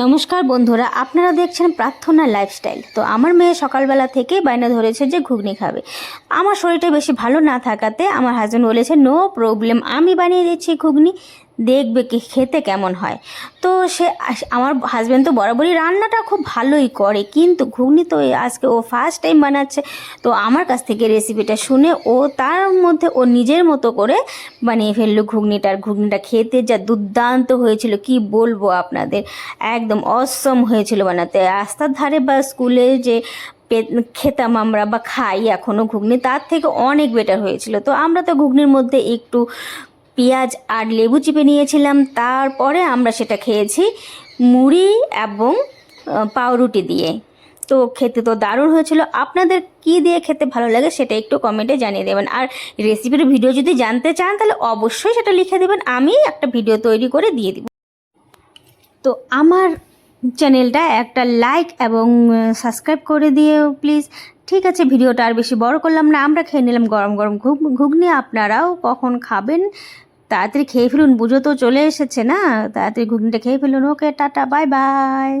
নমস্কার বন্ধুরা, আপনারা দেখছেন প্রার্থনা লাইফস্টাইল। তো আমার মেয়ে সকালবেলা থেকেই বায়না ধরেছে যে ঘুগনি খাবে। আমার শরীরটা বেশি ভালো না থাকাতে আমার হাজব্যান্ড বলেছে নো প্রবলেম, আমি বানিয়ে দিচ্ছি ঘুগনি, দেখবে কি খেতে কেমন হয়। তো আমার হাজব্যান্ড তো বরাবরই রান্নাটা খুব ভালোই করে, কিন্তু ঘুগনি তো আজকে ও ফার্স্ট টাইম বানাচ্ছে। তো আমার কাছ থেকে রেসিপিটা শুনে ও তার মধ্যে ও নিজের মতো করে বানিয়ে ফেললো ঘুগনিটা খেতে যা দুর্দান্ত হয়েছিল কি বলবো আপনাদের, একদম অসম হয়েছিল বানাতে। রাস্তার ধারে বা স্কুলে যে খেতাম আমরা বা খাই এখনও ঘুগনি, তার থেকে অনেক বেটার হয়েছিল। তো আমরা তো ঘুগনির মধ্যে একটু পেঁয়াজ আর লেবু চিপে নিয়েছিলাম, তারপরে আমরা সেটা খেয়েছি মুড়ি এবং পাউরুটি দিয়ে। তো খেতে তো দারুণ হয়েছিল। আপনাদের কি দিয়ে খেতে ভালো লাগে সেটা একটু কমেন্টে জানিয়ে দেবেন। আর রেসিপির ভিডিও যদি জানতে চান তাহলে অবশ্যই সেটা লিখে দেবেন, আমি একটা ভিডিও তৈরি করে দিয়ে দিব। তো আমার চ্যানেলটা একটা লাইক এবং সাবস্ক্রাইব করে দিও প্লিজ। ঠিক আছে, ভিডিওটা আর বেশি বড় করলাম না, আমরা খেয়ে নিলাম গরম গরম ঘুগনি। আপনারাও কখন খাবেন তাড়াতাড়ি খেয়ে ফেলুন, পুজো তো চলে এসেছে না, তাড়াতাড়ি ঘুগনিটা খেয়ে ফেলুন। ওকে, টাটা, বাই বাই।